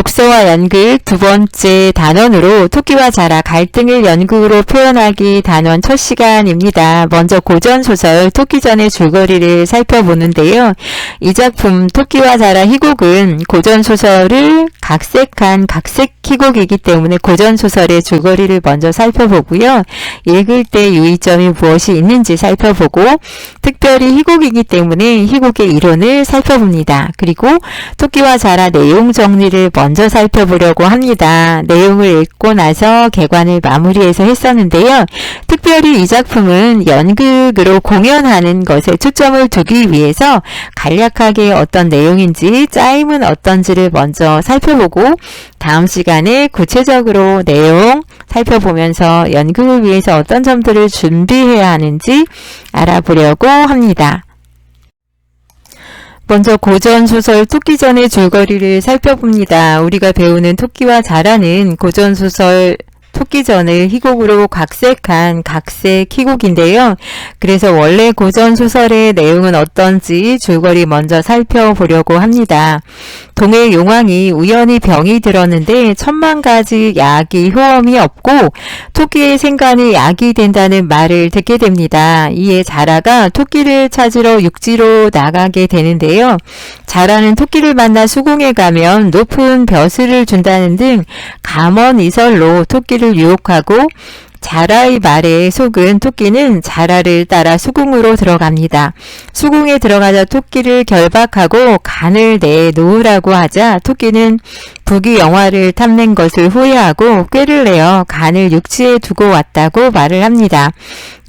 독서와 연극 두 번째 단원으로 토끼와 자라 갈등을 연극으로 표현하기 단원 첫 시간입니다. 먼저 고전소설 토끼전의 줄거리를 살펴보는데요. 이 작품 토끼와 자라 희곡은 고전소설을 각색한 각색 희곡이기 때문에 고전소설의 줄거리를 먼저 살펴보고요. 읽을 때 유의점이 무엇이 있는지 살펴보고 특별히 희곡이기 때문에 희곡의 이론을 살펴봅니다. 그리고 토끼와 자라 내용 정리를 먼저 살펴보려고 합니다. 내용을 읽고 나서 개관을 마무리해서 했었는데요. 특별히 이 작품은 연극으로 공연하는 것에 초점을 두기 위해서 간략하게 어떤 내용인지 짜임은 어떤지를 먼저 살펴보고 다음 시간에 구체적으로 내용 살펴보면서 연극을 위해서 어떤 점들을 준비해야 하는지 알아보려고 합니다. 먼저 고전소설 토끼전의 줄거리를 살펴봅니다. 우리가 배우는 토끼와 자라는 고전소설 토끼전을 희곡으로 각색한 각색 희곡인데요. 그래서 원래 고전소설의 내용은 어떤지 줄거리 먼저 살펴보려고 합니다. 동해 용왕이 우연히 병이 들었는데 10,000가지 약이 효험이 없고 토끼의 생간이 약이 된다는 말을 듣게 됩니다. 이에 자라가 토끼를 찾으러 육지로 나가게 되는데요. 자라는 토끼를 만나 수궁에 가면 높은 벼슬을 준다는 등 감언이설로 토끼를 유혹하고 자라의 말에 속은 토끼는 자라를 따라 수궁으로 들어갑니다. 수궁에 들어가자 토끼를 결박하고 간을 내놓으라고 하자 토끼는 부귀영화를 탐낸 것을 후회하고 꾀를 내어 간을 육지에 두고 왔다고 말을 합니다.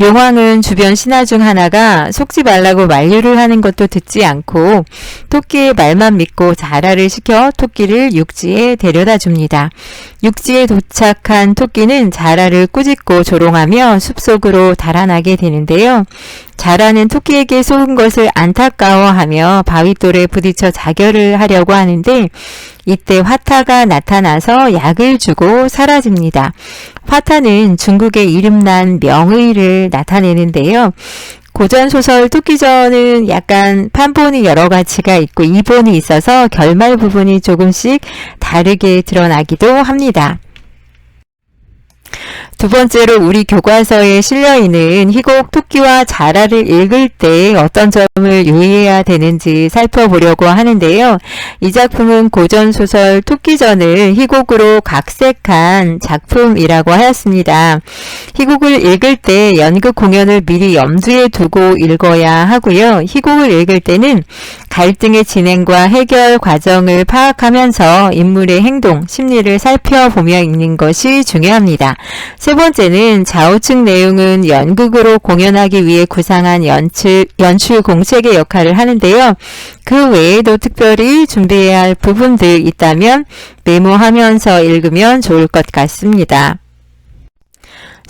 용왕은 주변 신하 중 하나가 속지 말라고 만류를 하는 것도 듣지 않고 토끼의 말만 믿고 자라를 시켜 토끼를 육지에 데려다 줍니다. 육지에 도착한 토끼는 자라를 꾸짖고 조롱하며 숲속으로 달아나게 되는데요. 자라는 토끼에게 속은 것을 안타까워하며 바윗돌에 부딪혀 자결을 하려고 하는데 이때 화타가 나타나서 약을 주고 사라집니다. 화타는 중국의 이름난 명의를 나타내는데요. 고전소설 토끼전은 약간 판본이 여러 가지가 있고 이본이 있어서 결말 부분이 조금씩 다르게 드러나기도 합니다. 두 번째로 우리 교과서에 실려있는 희곡 토끼와 자라를 읽을 때 어떤 점을 유의해야 되는지 살펴보려고 하는데요. 이 작품은 고전소설 토끼전을 희곡으로 각색한 작품이라고 하였습니다. 희곡을 읽을 때 연극 공연을 미리 염두에 두고 읽어야 하고요. 희곡을 읽을 때는 갈등의 진행과 해결 과정을 파악하면서 인물의 행동, 심리를 살펴보며 읽는 것이 중요합니다. 세 번째는 좌우측 내용은 연극으로 공연하기 위해 구상한 연출 공책의 역할을 하는데요. 그 외에도 특별히 준비해야 할 부분들 있다면 메모하면서 읽으면 좋을 것 같습니다.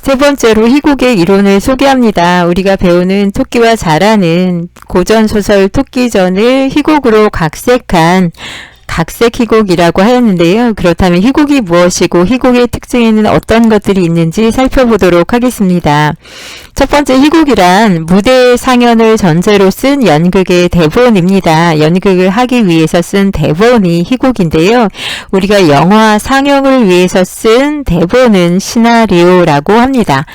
세 번째로 희곡의 이론을 소개합니다. 우리가 배우는 토끼와 자라는 고전소설 토끼전을 희곡으로 각색한 각색 희곡이라고 하였는데요. 그렇다면 희곡이 무엇이고 희곡의 특징에는 어떤 것들이 있는지 살펴보도록 하겠습니다. 첫 번째 희곡이란 무대 상연을 전제로 쓴 연극의 대본입니다. 연극을 하기 위해서 쓴 대본이 희곡인데요. 우리가 영화 상영을 위해서 쓴 대본은 시나리오라고 합니다.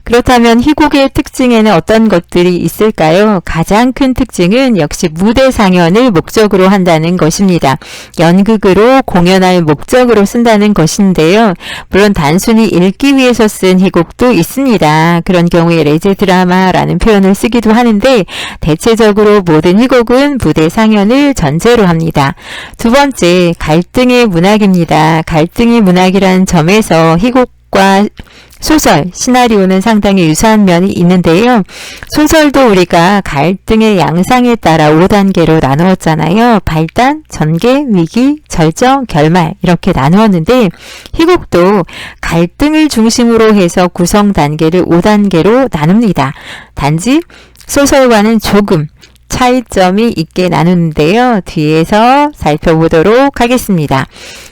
그렇다면 희곡의 특징에는 어떤 것들이 있을까요? 가장 큰 특징은 역시 무대 상연을 목적으로 한다는 것입니다. 연극으로 공연할 목적으로 쓴다는 것인데요. 물론 단순히 읽기 위해서 쓴 희곡도 있습니다. 그런 경우에 레제 드라마라는 표현을 쓰기도 하는데 대체적으로 모든 희곡은 무대 상연을 전제로 합니다. 두 번째, 갈등의 문학입니다. 갈등의 문학이라는 점에서 희곡과 소설, 시나리오는 상당히 유사한 면이 있는데요. 소설도 우리가 갈등의 양상에 따라 5단계로 나누었잖아요. 발단, 전개, 위기, 절정, 결말 이렇게 나누었는데 희곡도 갈등을 중심으로 해서 구성 단계를 5단계로 나눕니다. 단지 소설과는 조금 차이점이 있게 나누는데요. 뒤에서 살펴보도록 하겠습니다.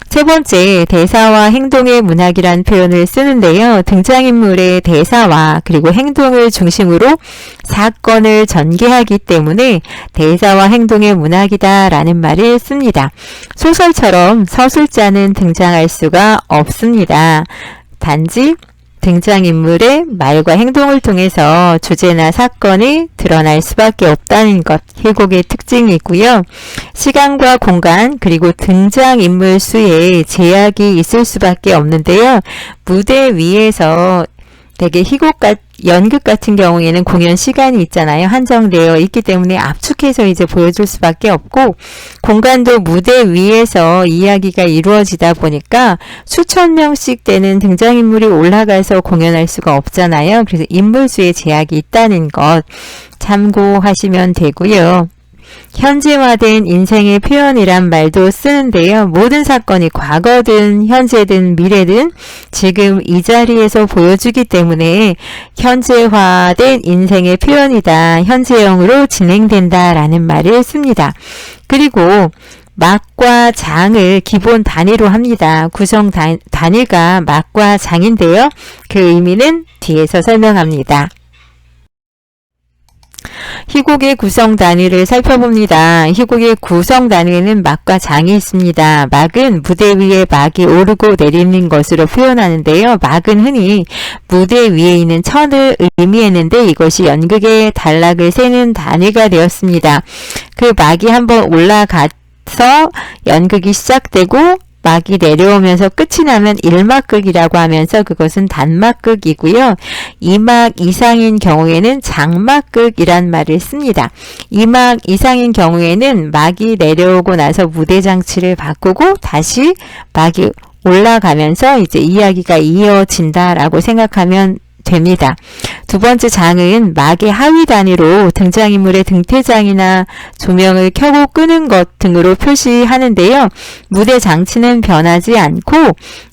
세 번째, 대사와 행동의 문학이란 표현을 쓰는데요. 등장인물의 대사와 그리고 행동을 중심으로 사건을 전개하기 때문에 대사와 행동의 문학이다라는 말을 씁니다. 소설처럼 서술자는 등장할 수가 없습니다. 단지 등장인물의 말과 행동을 통해서 주제나 사건이 드러날 수밖에 없다는 것, 희곡의 특징이고요. 시간과 공간 그리고 등장인물 수에 제약이 있을 수밖에 없는데요. 무대 위에서 되게 연극 같은 경우에는 공연 시간이 있잖아요. 한정되어 있기 때문에 압축해서 이제 보여줄 수밖에 없고, 공간도 무대 위에서 이야기가 이루어지다 보니까 수천 명씩 되는 등장인물이 올라가서 공연할 수가 없잖아요. 그래서 인물수에 제약이 있다는 것 참고하시면 되고요. 현재화된 인생의 표현이란 말도 쓰는데요. 모든 사건이 과거든 현재든 미래든 지금 이 자리에서 보여주기 때문에 현재화된 인생의 표현이다. 현재형으로 진행된다라는 말을 씁니다. 그리고 막과 장을 기본 단위로 합니다. 구성 단위가 막과 장인데요. 그 의미는 뒤에서 설명합니다. 희곡의 구성 단위를 살펴봅니다. 희곡의 구성 단위에는 막과 장이 있습니다. 막은 무대 위에 막이 오르고 내리는 것으로 표현하는데요. 막은 흔히 무대 위에 있는 천을 의미했는데 이것이 연극의 단락을 세는 단위가 되었습니다. 그 막이 한번 올라가서 연극이 시작되고 막이 내려오면서 끝이 나면 1막극이라고 하면서 그것은 단막극이고요. 2막 이상인 경우에는 장막극이란 말을 씁니다. 2막 이상인 경우에는 막이 내려오고 나서 무대 장치를 바꾸고 다시 막이 올라가면서 이제 이야기가 이어진다라고 생각하면 됩니다. 두 번째 장은 막의 하위 단위로 등장인물의 등퇴장이나 조명을 켜고 끄는 것 등으로 표시하는데요. 무대 장치는 변하지 않고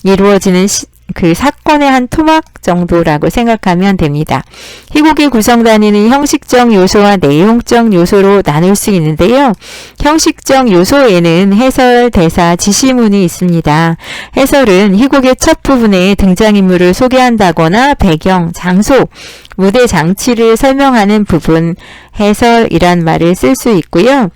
이루어지는 그 사건의 한 토막 정도라고 생각하면 됩니다. 희곡의 구성 단위는 형식적 요소와 내용적 요소로 나눌 수 있는데요. 형식적 요소에는 해설, 대사, 지시문이 있습니다. 해설은 희곡의 첫 부분에 등장인물을 소개한다거나 배경, 장소, 무대 장치를 설명하는 부분, 해설이란 말을 쓸 수 있고요.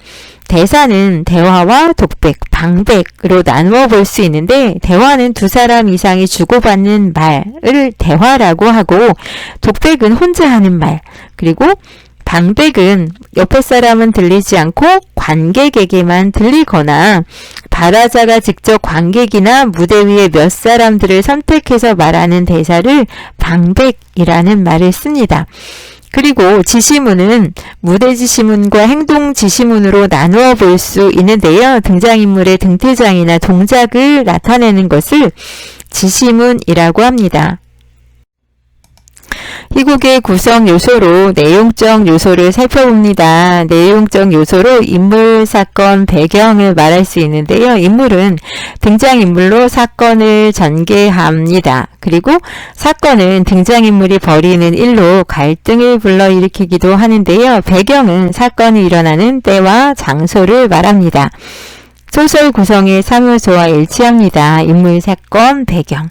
대사는 대화와 독백, 방백으로 나누어 볼 수 있는데 대화는 두 사람 이상이 주고받는 말을 대화라고 하고 독백은 혼자 하는 말, 그리고 방백은 옆에 사람은 들리지 않고 관객에게만 들리거나 발화자가 직접 관객이나 무대 위에 몇 사람들을 선택해서 말하는 대사를 방백이라는 말을 씁니다. 그리고 지시문은 무대 지시문과 행동 지시문으로 나누어 볼 수 있는데요. 등장인물의 등퇴장이나 동작을 나타내는 것을 지시문이라고 합니다. 희곡의 구성 요소로 내용적 요소를 살펴봅니다. 내용적 요소로 인물, 사건, 배경을 말할 수 있는데요. 인물은 등장인물로 사건을 전개합니다. 그리고 사건은 등장인물이 벌이는 일로 갈등을 불러일으키기도 하는데요. 배경은 사건이 일어나는 때와 장소를 말합니다. 소설 구성의 3요소와 일치합니다. 인물, 사건, 배경.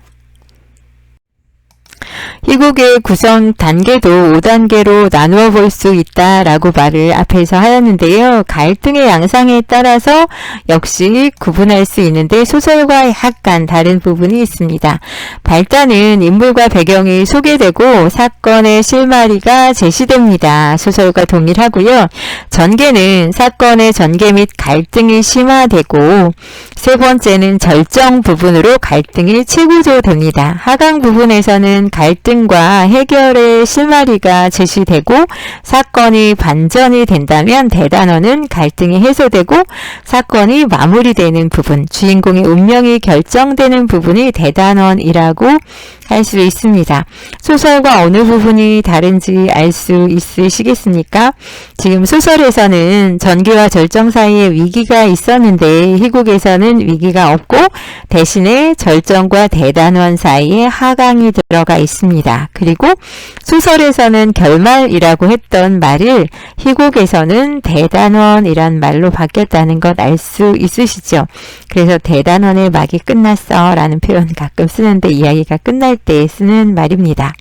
희곡의 구성 단계도 5단계로 나누어 볼 수 있다라고 말을 앞에서 하였는데요. 갈등의 양상에 따라서 역시 구분할 수 있는데 소설과 약간 다른 부분이 있습니다. 발단은 인물과 배경이 소개되고 사건의 실마리가 제시됩니다. 소설과 동일하고요. 전개는 사건의 전개 및 갈등이 심화되고 세 번째는 절정 부분으로 갈등이 최고조됩니다. 하강 부분에서는 갈등과 해결의 실마리가 제시되고 사건이 반전이 된다면 대단원은 갈등이 해소되고 사건이 마무리되는 부분, 주인공의 운명이 결정되는 부분이 대단원이라고 할 수 있습니다. 소설과 어느 부분이 다른지 알 수 있으시겠습니까? 지금 소설에서는 전기와 절정 사이에 위기가 있었는데 희곡에서는 위기가 없고 대신에 절정과 대단원 사이에 하강이 들어가 있습니다. 그리고 소설에서는 결말이라고 했던 말을 희곡에서는 대단원이란 말로 바뀌었다는 것 알 수 있으시죠? 그래서 대단원의 막이 끝났어 라는 표현 가끔 쓰는데 이야기가 끝날 때 쓰는 말입니다.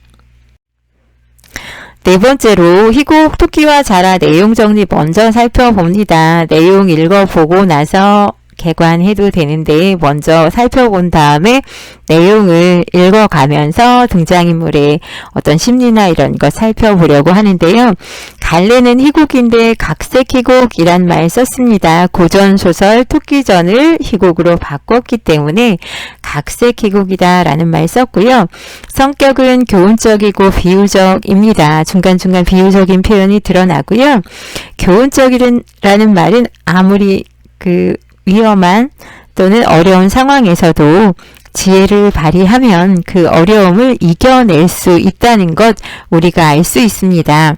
네 번째로 희곡 토끼와 자라 내용 정리 먼저 살펴봅니다. 내용 읽어보고 나서 개관해도 되는데 먼저 살펴본 다음에 내용을 읽어가면서 등장인물의 어떤 심리나 이런 것 살펴보려고 하는데요. 갈래는 희곡인데 각색희곡이란 말 썼습니다. 고전소설 토끼전을 희곡으로 바꿨기 때문에 각색희곡이다 라는 말 썼고요. 성격은 교훈적이고 비유적입니다. 중간중간 비유적인 표현이 드러나고요. 교훈적이라는 말은 아무리 위험한 또는 어려운 상황에서도 지혜를 발휘하면 그 어려움을 이겨낼 수 있다는 것 우리가 알 수 있습니다.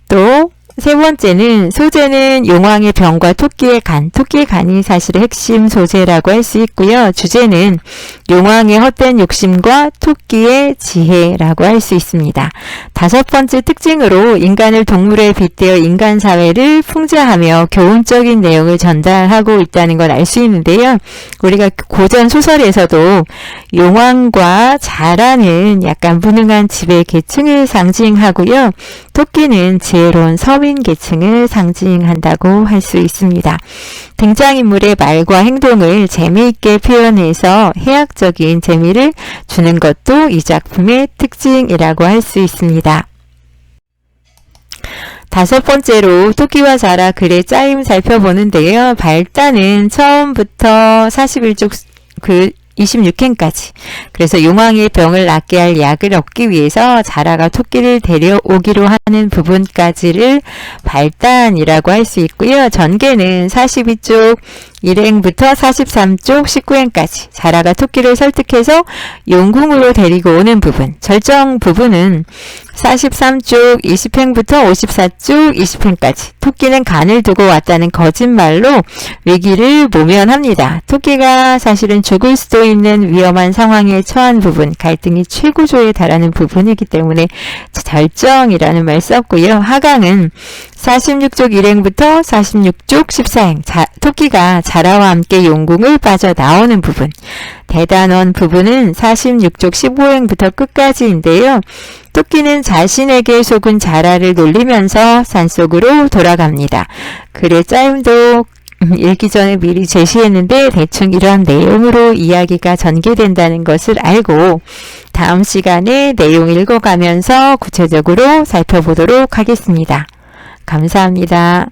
또 세 번째는 소재는 용왕의 병과 토끼의 간, 토끼의 간이 사실의 핵심 소재라고 할 수 있고요. 주제는 용왕의 헛된 욕심과 토끼의 지혜라고 할 수 있습니다. 다섯 번째 특징으로 인간을 동물에 빗대어 인간 사회를 풍자하며 교훈적인 내용을 전달하고 있다는 걸 알 수 있는데요. 우리가 고전 소설에서도 용왕과 자라는 약간 무능한 지배 계층을 상징하고요. 토끼는 지혜로운 서민 계층을 상징한다고 할 수 있습니다. 등장인물의 말과 행동을 재미있게 표현해서 해학적인 재미를 주는 것도 이 작품의 특징이라고 할 수 있습니다. 다섯 번째로 토끼와 자라 글의 짜임 살펴보는데요. 발단은 처음부터 41쪽 26행까지. 그래서 용왕의 병을 낫게 할 약을 얻기 위해서 자라가 토끼를 데려오기로 하는 부분까지를 발단이라고 할 수 있고요. 전개는 42쪽 1행부터 43쪽 19행까지 자라가 토끼를 설득해서 용궁으로 데리고 오는 부분. 절정 부분은 43쪽 20행부터 54쪽 20행까지 토끼는 간을 두고 왔다는 거짓말로 위기를 모면합니다. 토끼가 사실은 죽을 수도 있는 위험한 상황에 처한 부분, 갈등이 최고조에 달하는 부분이기 때문에 절정이라는 말 썼고요. 하강은 46쪽 1행부터 46쪽 14행 토끼가 자라와 함께 용궁을 빠져나오는 부분. 대단원 부분은 46쪽 15행부터 끝까지인데요. 토끼는 자신에게 속은 자라를 놀리면서 산속으로 돌아갑니다. 글의 짜임도 읽기 전에 미리 제시했는데 대충 이러한 내용으로 이야기가 전개된다는 것을 알고 다음 시간에 내용 읽어가면서 구체적으로 살펴보도록 하겠습니다. 감사합니다.